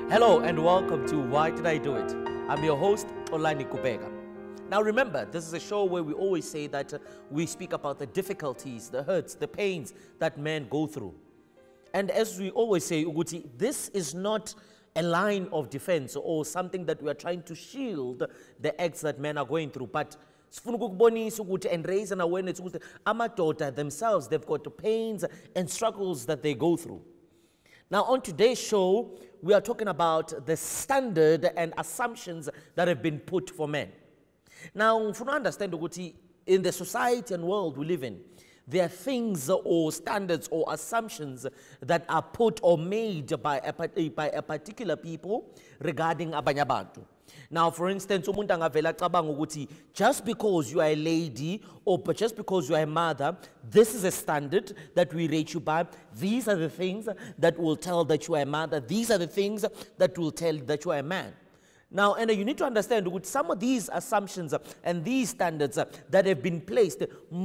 Hello and welcome to Why Did I Do It? I'm your host, Olani Kubega. Now remember, this is a show where we always say that we speak about the difficulties, the hurts, the pains that men go through. And as we always say, Uguti, this is not a line of defense or something that we are trying to shield the acts that men are going through, but and raise an awareness. Amadoda themselves, they've got the pains and struggles that they go through. Now, on today's show, we are talking about the standard and assumptions that have been put for men. Now, if you understand, in the society and world we live in, there are things or standards or assumptions that are put or made by a particular people regarding abanye abantu. Now, for instance, just because you are a lady or just because you are a mother, this is a standard that we rate you by. These are the things that will tell that you are a mother. These are the things that will tell that you are a man. Now, and you need to understand with some of these assumptions and these standards that have been placed,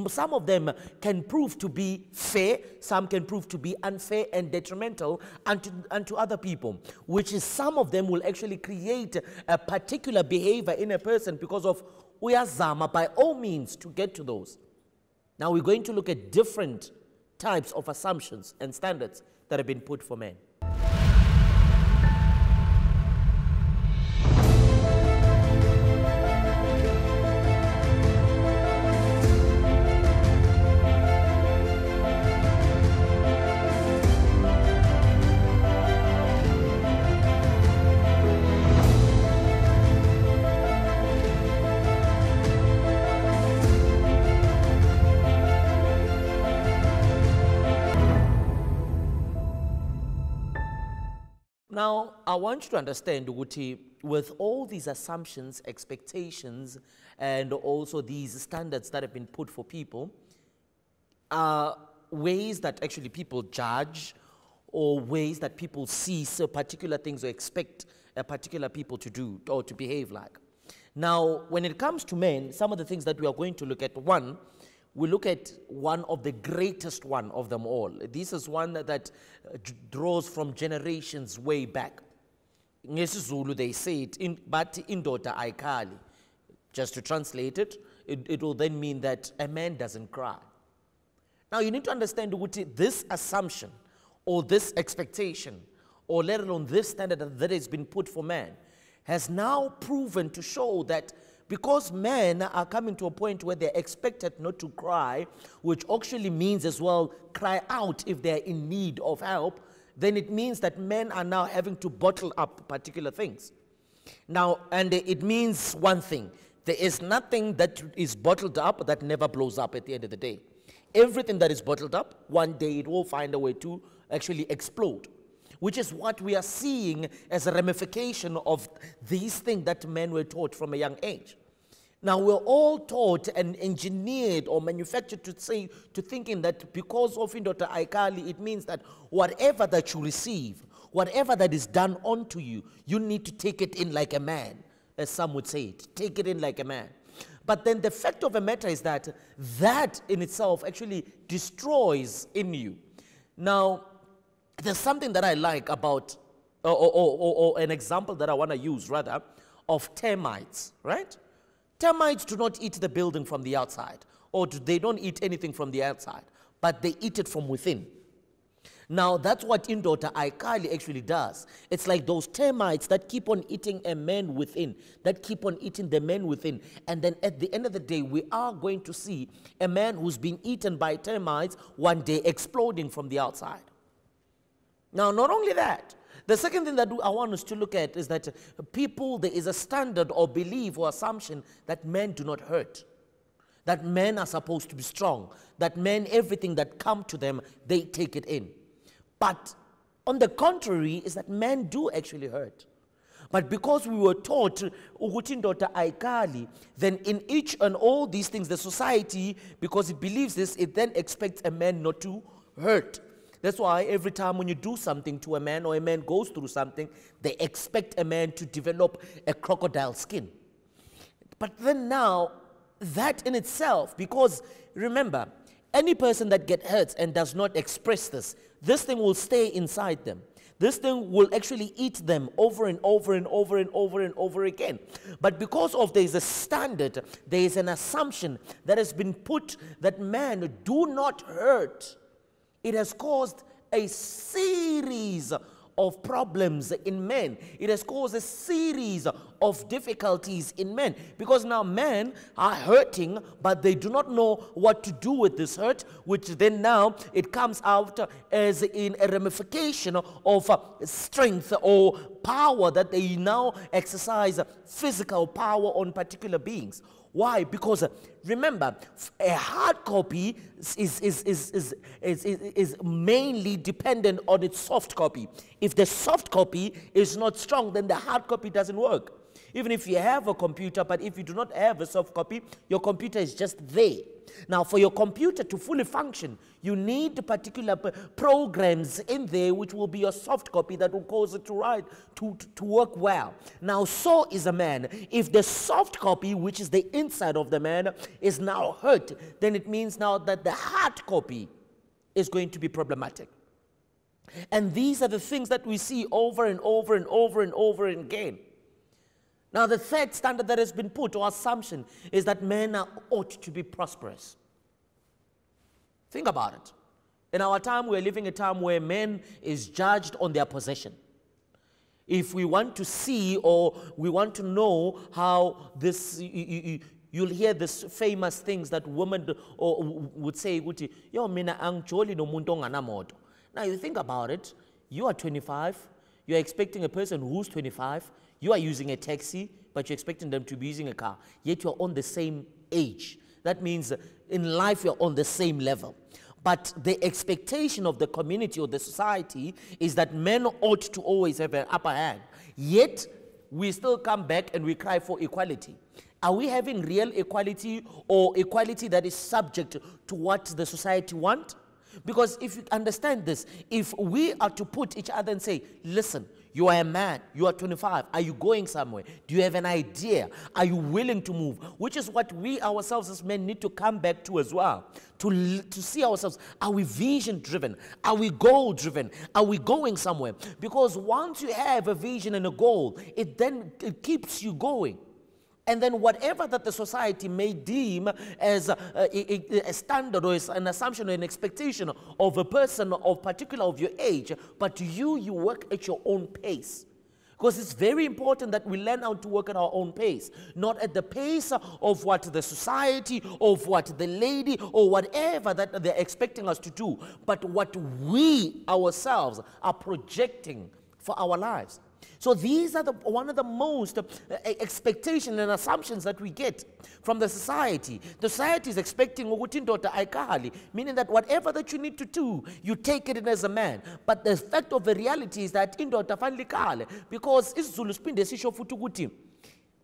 some of them can prove to be fair, some can prove to be unfair and detrimental unto other people, which is some of them will actually create a particular behavior in a person because of uyazama by all means to get to those. Now, we're going to look at different types of assumptions and standards that have been put for men. Now, I want you to understand, Uguti, with all these assumptions, expectations, and also these standards that have been put for people, ways that actually people judge or ways that people see particular things or expect a particular people to do or to behave like. Now, when it comes to men, some of the things that we are going to look at, one, we look at one of the greatest one of them all. This is one that draws from generations way back. In Zulu, they say it, but indoda aikali. Just to translate it, it will then mean that a man doesn't cry. Now, you need to understand this assumption or this expectation, or let alone this standard that has been put for man, has now proven to show that because men are coming to a point where they're expected not to cry, which actually means as well cry out if they're in need of help, then it means that men are now having to bottle up particular things. Now, and it means one thing. There is nothing that is bottled up that never blows up at the end of the day. Everything that is bottled up, one day it will find a way to actually explode, which is what we are seeing as a ramification of these things that men were taught from a young age. Now, we're all taught and engineered or manufactured to thinking that because of Indota Aikali, it means that whatever that you receive, whatever that is done onto you, you need to take it in like a man, as some would say it. Take it in like a man. But then the fact of the matter is that that in itself actually destroys in you. Now, there's something that I like about, or an example that I want to use rather, of termites, right? Termites do not eat the building from the outside, or they don't eat anything from the outside, but they eat it from within. Now, that's what Indota Aikali actually does. It's like those termites that keep on eating a man within, that keep on eating the man within. And then at the end of the day, we are going to see a man who's been eaten by termites one day exploding from the outside. Now, not only that, the second thing that I want us to look at is that there is a standard or belief or assumption that men do not hurt, that men are supposed to be strong, that men, everything that comes to them, they take it in. But on the contrary is that men do actually hurt. But because we were taught Ugutindota Aikali, then in each and all these things, the society, because it believes this, it then expects a man not to hurt. That's why every time when you do something to a man or a man goes through something, they expect a man to develop a crocodile skin. But then now, that in itself, because remember, Any person that gets hurt and does not express this thing will stay inside them. This thing will actually eat them over and over and over and over and over again. But because of there is a standard, there is an assumption that has been put that man do not hurt. It has caused a series of problems in men. It has caused a series of difficulties in men, because now men are hurting, but they do not know what to do with this hurt, which then now it comes out as in a ramification of strength or power that they now exercise physical power on particular beings. Why? Because remember, a hard copy is mainly dependent on its soft copy. If the soft copy is not strong, then the hard copy doesn't work. Even if you have a computer, but if you do not have a soft copy, your computer is just there. Now, for your computer to fully function, you need particular programs in there which will be your soft copy that will cause it to work well. Now, so is a man. If the soft copy, which is the inside of the man, is now hurt, then it means now that the hard copy is going to be problematic. And these are the things that we see over and over and over and over again. Now, the third standard that has been put, or assumption, is that men ought to be prosperous. Think about it. In our time, we're living a time where men is judged on their possession. If we want to see or we want to know how this, you'll hear this famous things that women would say, "Yo, mina angjoli no muntu onganamoto." Now, you think about it. You are 25. You're expecting a person who's 25. You are using a taxi, but you're expecting them to be using a car. Yet you're on the same age. That means in life you're on the same level. But the expectation of the community or the society is that men ought to always have an upper hand. Yet we still come back and we cry for equality. Are we having real equality, or equality that is subject to what the society wants? Because if you understand this, if we are to put each other and say, listen, you are a man, you are 25, are you going somewhere? Do you have an idea? Are you willing to move? Which is what we ourselves as men need to come back to as well. To see ourselves, are we vision driven? Are we goal driven? Are we going somewhere? Because once you have a vision and a goal, it keeps you going. And then whatever that the society may deem as a standard or as an assumption or an expectation of a person of particular of your age, but you work at your own pace. Because it's very important that we learn how to work at our own pace, not at the pace of what the society, of what the lady, or whatever that they're expecting us to do, but what we ourselves are projecting for our lives. So these are one of the most expectations and assumptions that we get from the society. The society is expecting ukuthi indoda ayikali, meaning that whatever that you need to do, you take it in as a man. But the fact of the reality is that indoda fanele ikale, because isiZulu siphinde sisho futhi ukuthi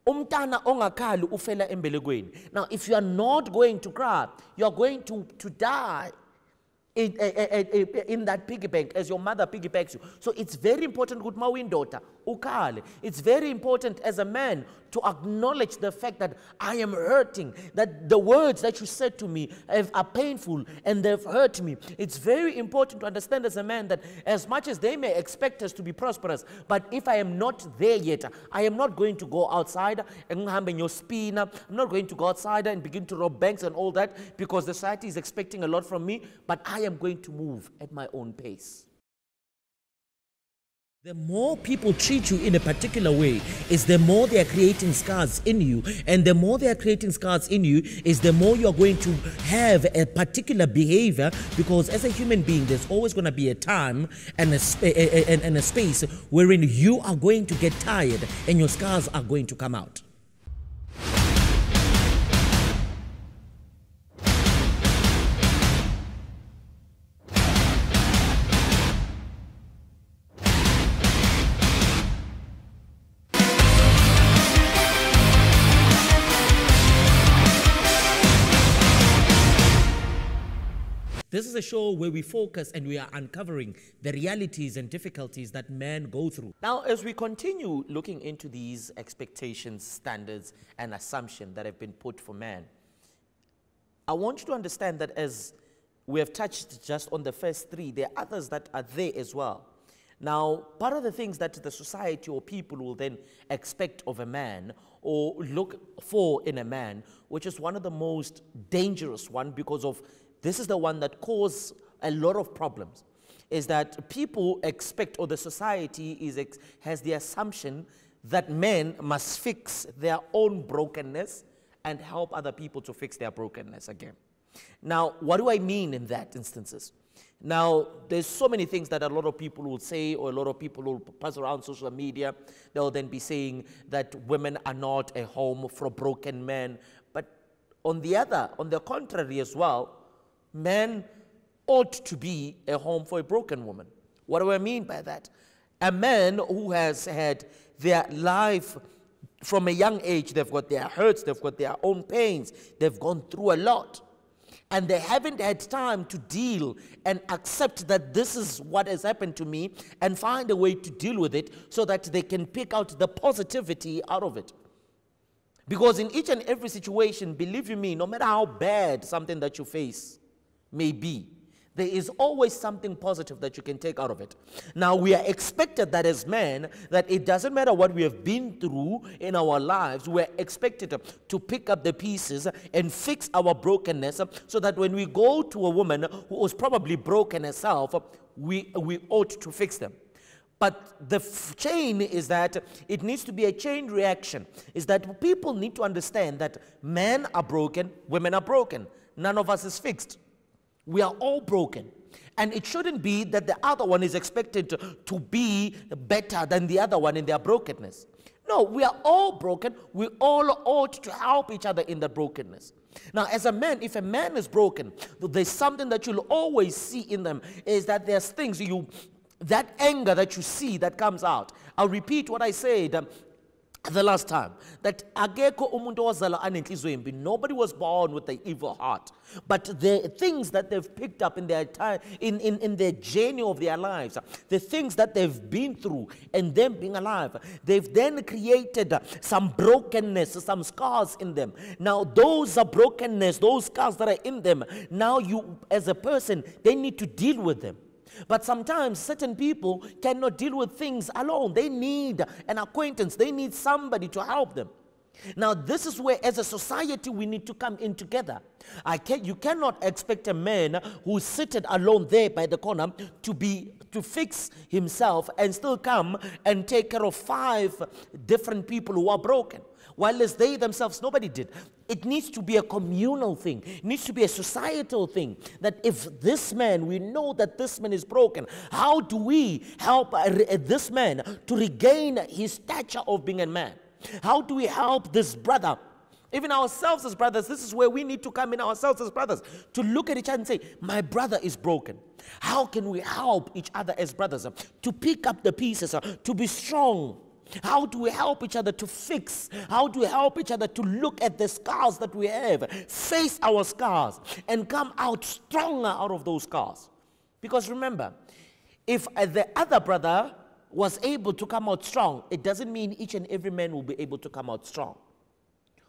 umntana ongakhali ufela embelekweni. Now, if you are not going to cry, you are going to die in that piggy bank, as your mother piggybacks you. So it's very important, good daughter, ukale. It's very important as a man to acknowledge the fact that I am hurting, that the words that you said to me are painful and they've hurt me. It's very important to understand as a man that as much as they may expect us to be prosperous, but if I am not there yet, I am not going to go outside and I'm not going to go outside and begin to rob banks and all that, because the society is expecting a lot from me, but I am going to move at my own pace. The more people treat you in a particular way is the more they are creating scars in you, and the more they are creating scars in you is the more you are going to have a particular behavior, because as a human being there's always going to be a time and a space wherein you are going to get tired and your scars are going to come out. This is a show where we focus and we are uncovering the realities and difficulties that men go through. Now, as we continue looking into these expectations, standards, and assumptions that have been put for man, I want you to understand that as we have touched just on the first three. There are others that are there as well. Now, part of the things that the society or people will then expect of a man or look for in a man, which is one of the most dangerous one, because of this is the one that causes a lot of problems, is that people expect, or the society has the assumption that men must fix their own brokenness and help other people to fix their brokenness again. Now, what do I mean in that instances? Now, there's so many things that a lot of people will say, or a lot of people will pass around social media. They'll then be saying that women are not a home for broken men. But on the contrary as well, men ought to be a home for a broken woman. What do I mean by that? A man who has had their life from a young age, they've got their hurts, they've got their own pains, they've gone through a lot. And they haven't had time to deal and accept that this is what has happened to me and find a way to deal with it so that they can pick out the positivity out of it. Because in each and every situation, believe you me, no matter how bad something that you face may be, there is always something positive that you can take out of it. Now, we are expected that as men, that it doesn't matter what we have been through in our lives, we're expected to pick up the pieces and fix our brokenness so that when we go to a woman who was probably broken herself, we ought to fix them. But the chain is that it needs to be a chain reaction, is that people need to understand that men are broken, women are broken. None of us is fixed. We are all broken. And it shouldn't be that the other one is expected to be better than the other one in their brokenness. No, we are all broken. We all ought to help each other in the brokenness. Now, as a man, if a man is broken, there's something that you'll always see in them, is that there's things that anger that you see that comes out. I'll repeat what I said the last time, that nobody was born with the evil heart, but the things that they've picked up in their time, in their journey of their lives, the things that they've been through, and them being alive, they've then created some brokenness, some scars in them. Now those are brokenness, those scars that are in them, now you as a person, they need to deal with them. But sometimes certain people cannot deal with things alone. They need an acquaintance. They need somebody to help them. Now, this is where, as a society, we need to come in together. You cannot expect a man who's seated alone there by the corner to fix himself and still come and take care of 5 different people who are broken. While as they themselves, nobody did. It needs to be a communal thing. It needs to be a societal thing. That if this man, we know that this man is broken, how do we help this man to regain his stature of being a man? How do we help this brother? Even ourselves as brothers, this is where we need to come in ourselves as brothers, to look at each other and say, my brother is broken. How can we help each other as brothers to pick up the pieces, to be strong? How do we help each other to fix? How do we help each other to look at the scars that we have, face our scars, and come out stronger out of those scars? Because remember, if the other brother was able to come out strong, it doesn't mean each and every man will be able to come out strong.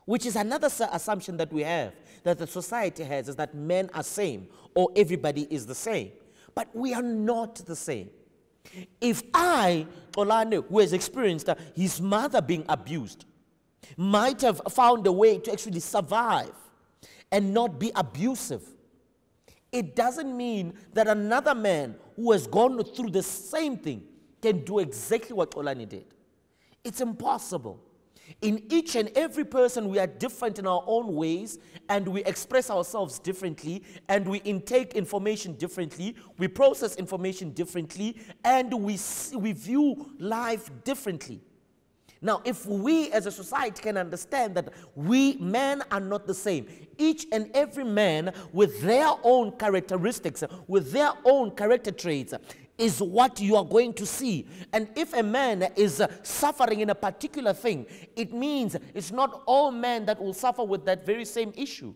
Which is another assumption that we have, that the society has, is that men are same, or everybody is the same. But we are not the same. If Olane, who has experienced his mother being abused, might have found a way to actually survive and not be abusive, it doesn't mean that another man who has gone through the same thing can do exactly what Olane did. It's impossible. In each and every person, we are different in our own ways, and we express ourselves differently, and we intake information differently, we process information differently, and we view life differently. Now, if we as a society can understand that we men are not the same, each and every man with their own characteristics, with their own character traits, is what you are going to see. And if a man is suffering in a particular thing, it means it's not all men that will suffer with that very same issue.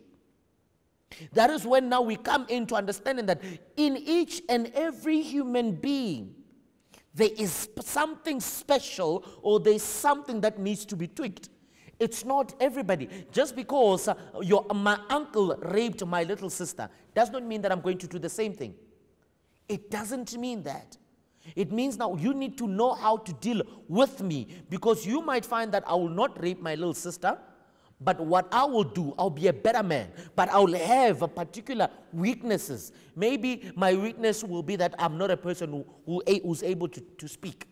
That is when now we come into understanding that in each and every human being, there is something special, or there is something that needs to be tweaked. It's not everybody. Just because my uncle raped my little sister does not mean that I'm going to do the same thing. It doesn't mean that. It means now you need to know how to deal with me, because you might find that I will not rape my little sister, but what I will do, I'll be a better man, but I'll have a particular weaknesses. Maybe my weakness will be that I'm not a person who's able to speak.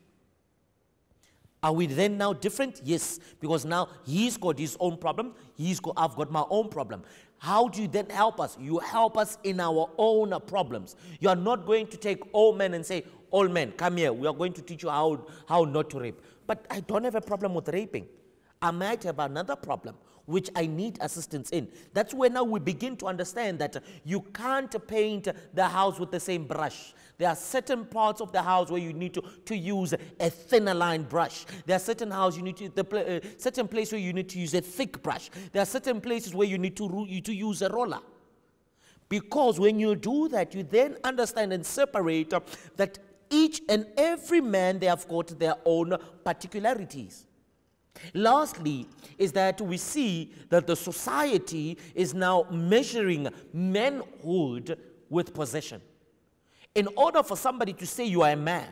Are we then now different? Yes, because now he's got his own problem, I've got my own problem. How do you then help us? You help us in our own problems. You are not going to take all men and say, all men, come here, we are going to teach you how not to rape. But I don't have a problem with raping. I might have another problem which I need assistance in. That's where now we begin to understand that you can't paint the house with the same brush. There are certain parts of the house where you need to use a thinner line brush. There are certain houses you need to, certain places where you need to use a thick brush. There are certain places where you need to use a roller. Because when you do that, you then understand and separate that each and every man, they have got their own particularities. Lastly, is that we see that the society is now measuring manhood with possession. In order for somebody to say you are a man,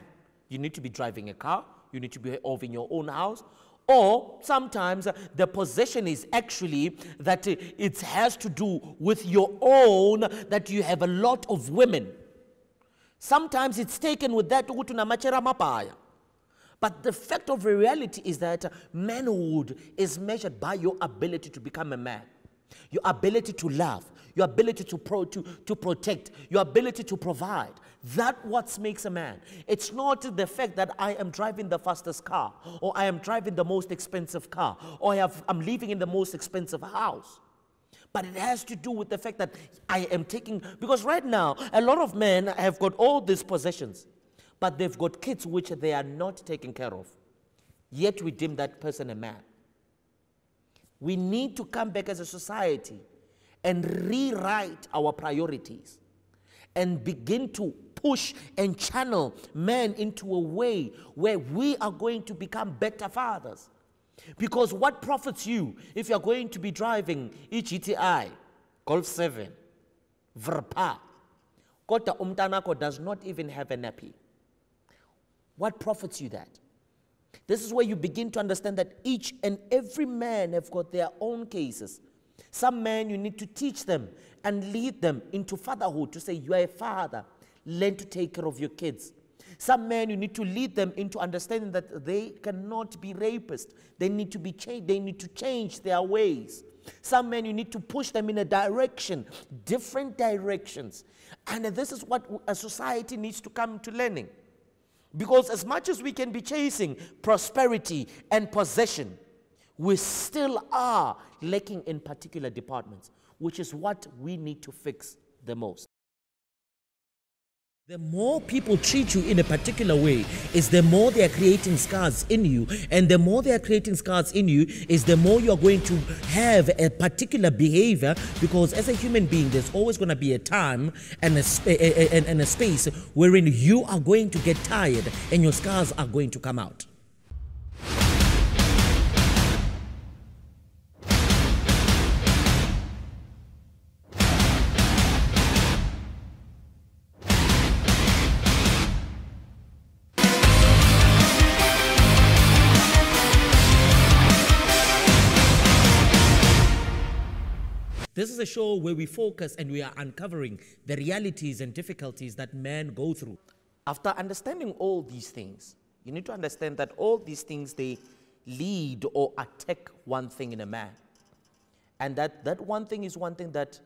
you need to be driving a car, you need to be in your own house, or sometimes the possession is actually that it has to do with your own, that you have a lot of women. Sometimes it's taken with that. But the fact of the reality is that manhood is measured by your ability to become a man, your ability to love, your ability to protect, your ability to provide. That's what makes a man. It's not the fact that I am driving the fastest car, or I am driving the most expensive car, or I'm living in the most expensive house. But it has to do with the fact that I am taking, because right now, a lot of men have got all these possessions, but they've got kids which they are not taking care of. Yet we deem that person a man. We need to come back as a society and rewrite our priorities and begin to push and channel men into a way where we are going to become better fathers. Because what profits you if you're going to be driving GTI, Golf 7, Verpa, Kota Umtanako does not even have a nappy? What profits you that? This is where you begin to understand that each and every man have got their own cases. Some men, you need to teach them and lead them into fatherhood, to say you are a father, learn to take care of your kids. Some men, you need to lead them into understanding that they cannot be rapists. They need to be changed. They need to change their ways. Some men, you need to push them in a direction, different directions. And this is what a society needs to come to learning. Because as much as we can be chasing prosperity and possession, we still are lacking in particular departments, which is what we need to fix the most. The more people treat you in a particular way is the more they are creating scars in you. And the more they are creating scars in you is the more you are going to have a particular behavior, because as a human being, there's always going to be a time and a space wherein you are going to get tired and your scars are going to come out. This is a show where we focus and we are uncovering the realities and difficulties that men go through. After understanding all these things, you need to understand that all these things, they lead or attack one thing in a man. And that one thing is one thing that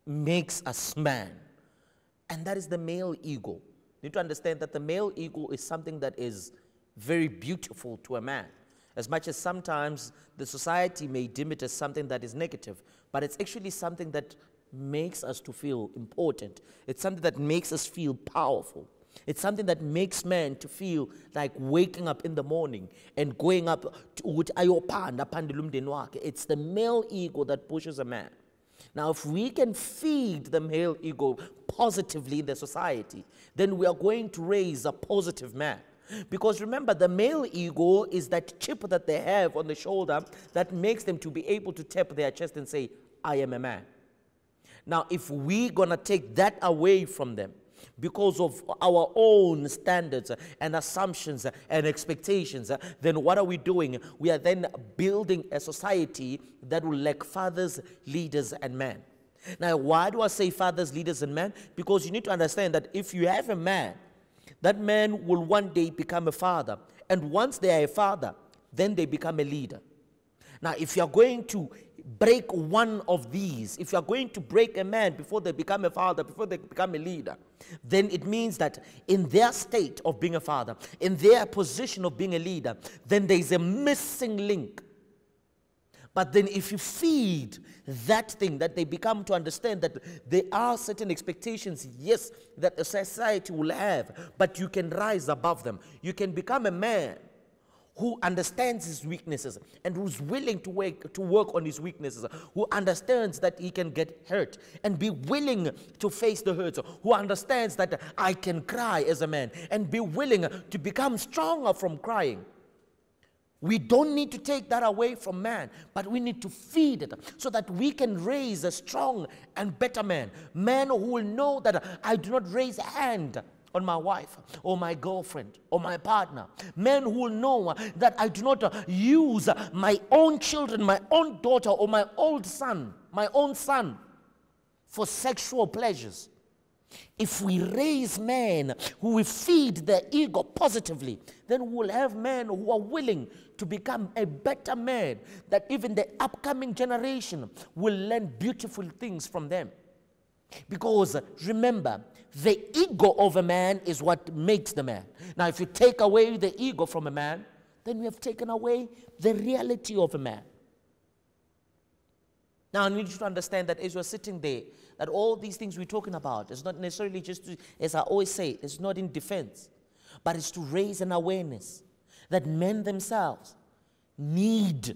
makes us man. And that is the male ego. You need to understand that the male ego is something that is very beautiful to a man. As much as sometimes the society may deem it as something that is negative, but it's actually something that makes us to feel important. It's something that makes us feel powerful. It's something that makes men to feel like waking up in the morning and going up to it's the male ego that pushes a man. Now, if we can feed the male ego positively in the society, then we are going to raise a positive man. Because remember, the male ego is that chip that they have on the shoulder that makes them to be able to tap their chest and say, I am a man. Now, if we're going to take that away from them because of our own standards and assumptions and expectations, then what are we doing? We are then building a society that will lack fathers, leaders, and men. Now, why do I say fathers, leaders, and men? Because you need to understand that if you have a man, that man will one day become a father. And once they are a father, then they become a leader. Now, if you are going to break one of these, if you are going to break a man before they become a father, before they become a leader, then it means that in their state of being a father, in their position of being a leader, then there is a missing link. But then if you feed that thing, that they become to understand that there are certain expectations, yes, that a society will have, but you can rise above them. You can become a man who understands his weaknesses and who's willing to work on his weaknesses, who understands that he can get hurt and be willing to face the hurts, who understands that I can cry as a man and be willing to become stronger from crying. We don't need to take that away from man, but we need to feed it so that we can raise a strong and better man. Man who will know that I do not raise a hand on my wife or my girlfriend or my partner. Men who will know that I do not use my own children, my own daughter or my own son for sexual pleasures. If we raise men who will feed their ego positively, then we'll have men who are willing to become a better man, that even the upcoming generation will learn beautiful things from them. Because remember, the ego of a man is what makes the man. Now, if you take away the ego from a man, then we have taken away the reality of a man. Now, I need you to understand that as you're sitting there, that all these things we're talking about is not necessarily just to, as I always say, it's not in defense, but it's to raise an awareness that men themselves need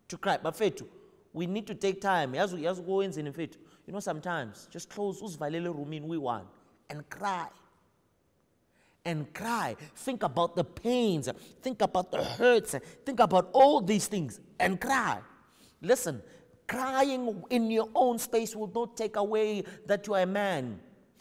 to cry. But Fetu, we need to take time. As we go in Fetu, you know, sometimes just close usivalele room in we want and cry. And cry. Think about the pains. Think about the hurts. Think about all these things and cry. Listen, crying in your own space will not take away that you are a man.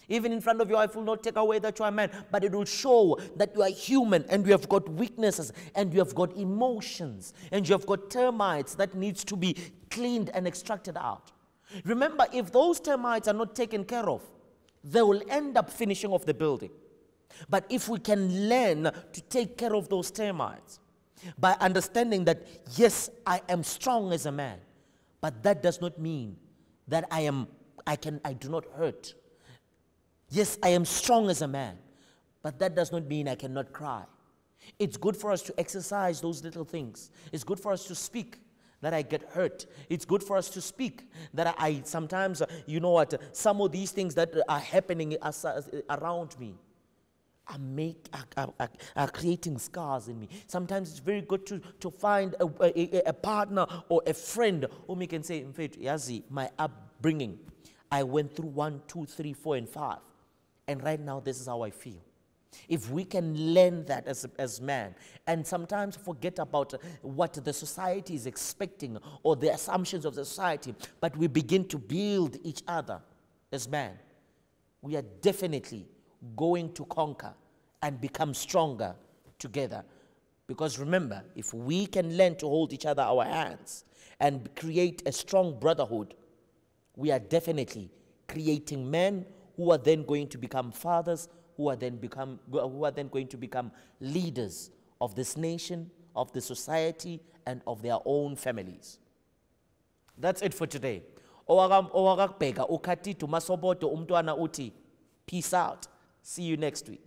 Even in front of your wife will not take away that you are a man, but it will show that you are human and you have got weaknesses and you have got emotions and you have got termites that needs to be cleaned and extracted out. Remember, if those termites are not taken care of, they will end up finishing off the building. But if we can learn to take care of those termites by understanding that, yes, I am strong as a man, but that does not mean that I do not hurt. Yes, I am strong as a man, but that does not mean I cannot cry. It's good for us to exercise those little things. It's good for us to speak that I get hurt. It's good for us to speak that I sometimes, you know what, some of these things that are happening around me are creating scars in me. Sometimes it's very good to find a partner or a friend whom you can say, in fact, Yazi, my upbringing, I went through 1, 2, 3, 4, and 5. And right now, this is how I feel. If we can learn that as man, and sometimes forget about what the society is expecting or the assumptions of the society, but we begin to build each other as man, we are definitely going to conquer and become stronger together. Because remember, if we can learn to hold each other our hands and create a strong brotherhood, we are definitely creating men who are then going to become fathers, who are then going to become leaders of this nation, of the society, and of their own families. That's it for today. Peace out. See you next week.